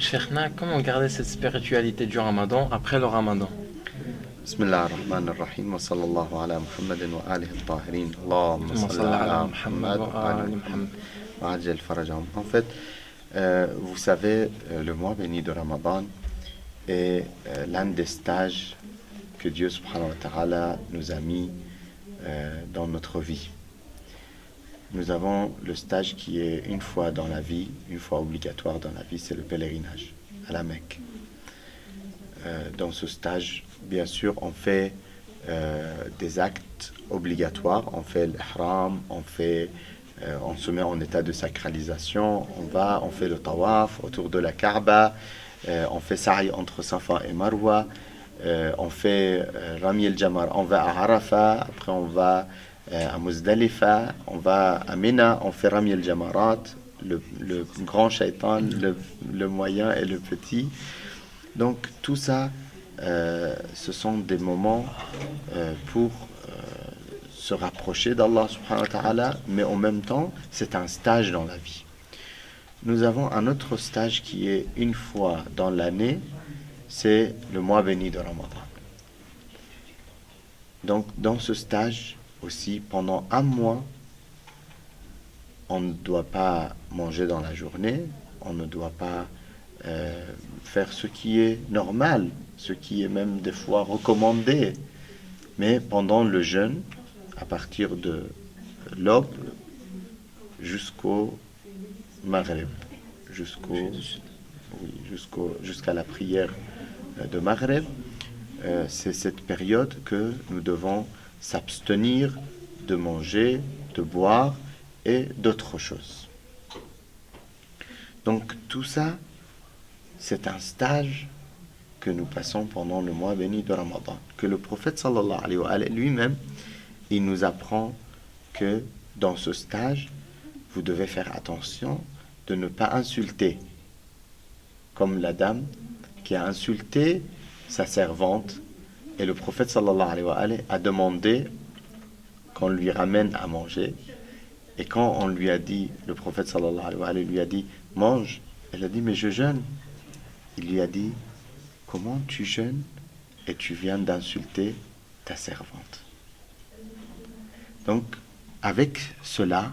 Cheikhna, comment garder cette spiritualité du Ramadan après le Ramadan? بسم الله الرحمن الرحيم وصلى الله على محمد وآله الطاهرين اللهم Allahumma صل salli ala على Muhammad محمد wa وآل ali محمد Muhammad. وعجل فرجهم. En fait, vous savez, le mois béni de Ramadan est l'un des stages que Dieu subhanahu wa ta'ala nous a mis dans notre vie. Nous avons le stage qui est une fois dans la vie, une fois obligatoire dans la vie, c'est le pèlerinage à la Mecque. Dans ce stage, bien sûr, on fait des actes obligatoires. On fait l'ihram, on se met en état de sacralisation, on fait le tawaf autour de la Kaaba, on fait sa'i entre Safa et Marwa, on fait Rami el-Jamar, on va à Arafat, après on va à Muzdalifa, on va à Mina, on fait Rami el-Jamarat, le grand shaitan, le moyen et le petit. Donc tout ça, ce sont des moments pour se rapprocher d'Allah subhanahu wa ta'ala, mais en même temps, c'est un stage dans la vie. Nous avons un autre stage qui est une fois dans l'année, c'est le mois béni de Ramadan. Donc dans ce stage aussi, pendant un mois, on ne doit pas manger dans la journée, on ne doit pas faire ce qui est normal, ce qui est même des fois recommandé. Mais pendant le jeûne, à partir de l'aube jusqu'au Maghreb, jusqu'à la prière de Maghreb, c'est cette période que nous devons s'abstenir de manger, de boire et d'autres choses. Donc tout ça, c'est un stage que nous passons pendant le mois béni de Ramadan. Que le prophète sallallahu alayhi wa sallam lui-même, il nous apprend que dans ce stage, vous devez faire attention de ne pas insulter. Comme la dame qui a insulté sa servante. Et le prophète sallallahu alayhi wa sallam a demandé qu'on lui ramène à manger. Et quand on lui a dit, le prophète sallallahu alayhi wa sallam lui a dit, mange. Elle a dit, mais je jeûne. Il lui a dit, comment tu jeûnes et tu viens d'insulter ta servante? Donc, avec cela,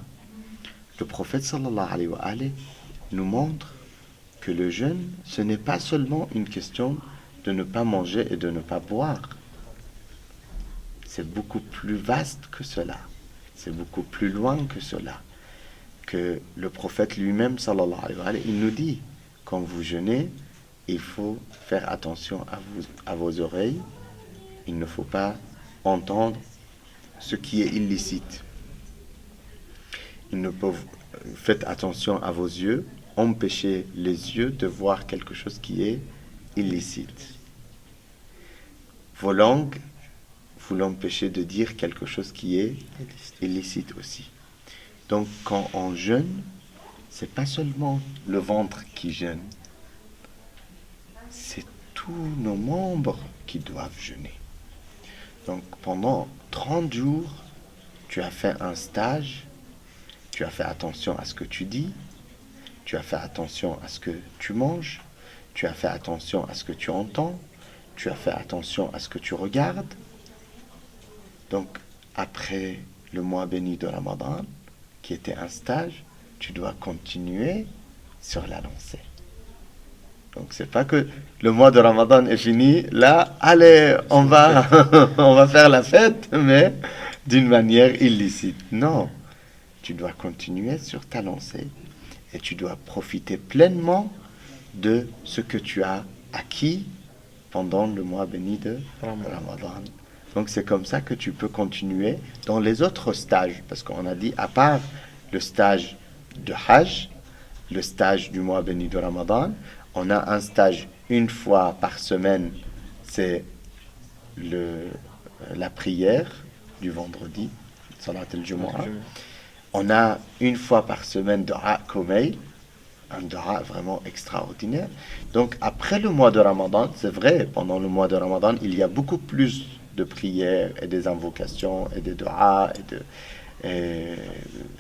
le prophète sallallahu alayhi wa sallam nous montre que le jeûne, ce n'est pas seulement une question de ne pas manger et de ne pas boire. C'est beaucoup plus vaste que cela. C'est beaucoup plus loin que cela. Que le prophète lui-même, sallallahu alayhi wa sallam, il nous dit, quand vous jeûnez, il faut faire attention à vos oreilles. Il ne faut pas entendre ce qui est illicite. Faites attention à vos yeux. Empêchez les yeux de voir quelque chose qui est illicite. Vos langues, vous l'empêchez de dire quelque chose qui est illicite aussi. Donc quand on jeûne, c'est pas seulement le ventre qui jeûne. C'est tous nos membres qui doivent jeûner. Donc pendant 30 jours, tu as fait un stage, tu as fait attention à ce que tu dis, tu as fait attention à ce que tu manges, tu as fait attention à ce que tu entends, tu as fait attention à ce que tu regardes. Donc après le mois béni de Ramadan, qui était un stage, tu dois continuer sur la lancée. Donc c'est pas que le mois de Ramadan est fini, là, allez, on va faire la fête, mais d'une manière illicite. Non, tu dois continuer sur ta lancée et tu dois profiter pleinement de ce que tu as acquis pendant le mois béni de Ramadan. Donc c'est comme ça que tu peux continuer dans les autres stages, parce qu'on a dit, à part le stage de Hajj, le stage du mois béni de Ramadan, on a un stage une fois par semaine, c'est la prière du vendredi, Salat al-Jumu'ah. On a une fois par semaine Dua Kumayl, un dua vraiment extraordinaire. Donc après le mois de Ramadan, c'est vrai, pendant le mois de Ramadan, il y a beaucoup plus de prières et des invocations et des duas et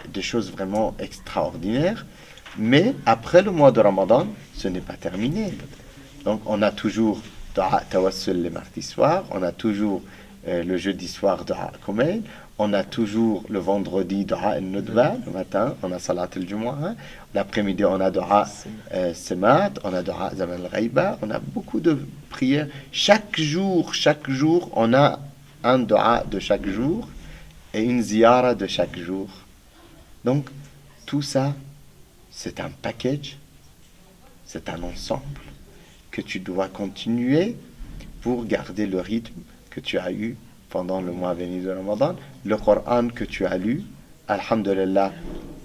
des choses vraiment extraordinaires. Mais après le mois de Ramadan, ce n'est pas terminé. Donc on a toujours Dua Tawassul le mardi soir, on a toujours le jeudi soir Dua Kumail, on a toujours le vendredi Dua al-Nudba, le matin on a Salat al-Jumu'ah, l'après-midi on a Dua Semat, on a Dua Zaman al-Ghaiba, on a beaucoup de prières. Chaque jour, on a un Dua de chaque jour et une ziyara de chaque jour. Donc tout ça, c'est un package, c'est un ensemble que tu dois continuer pour garder le rythme que tu as eu pendant le mois béni de Ramadan. Le Coran que tu as lu, alhamdulillah,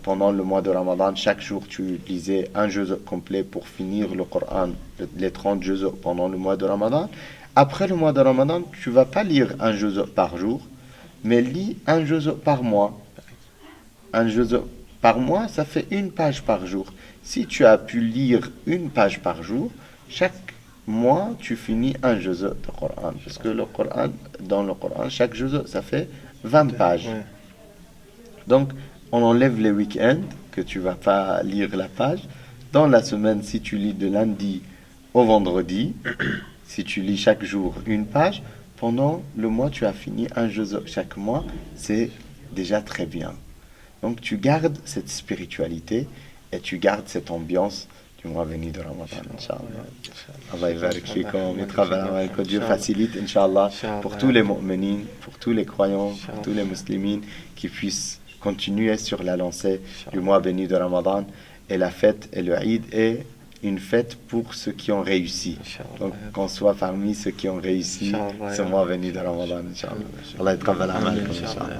pendant le mois de Ramadan, chaque jour tu lisais un juz complet pour finir le Coran, les 30 juz pendant le mois de Ramadan. Après le mois de Ramadan, tu ne vas pas lire un juz par jour, mais lis un juz par mois. Un juz par mois, ça fait une page par jour. Si tu as pu lire une page par jour, chaque mois, tu finis un juz de Coran. Parce que dans le Coran, chaque juz, ça fait 20 pages. Ouais. Donc, on enlève les week-ends, que tu ne vas pas lire la page. Dans la semaine, si tu lis de lundi au vendredi, si tu lis chaque jour une page, pendant le mois, tu as fini un juz chaque mois. C'est déjà très bien. Donc, tu gardes cette spiritualité et tu gardes cette ambiance du mois béni de Ramadan, Inch'Allah. Allah yabarak fikum, et travaille, que Dieu facilite, Inch'Allah, pour tous les mu'minines, pour tous les croyants, pour tous les muslimines, qui puissent continuer sur la lancée du mois béni de Ramadan. Et la fête et le Eid est une fête pour ceux qui ont réussi. Donc, qu'on soit parmi ceux qui ont réussi ce mois béni de Ramadan, Inch'Allah. Allah yabarak fikum, Inch'Allah.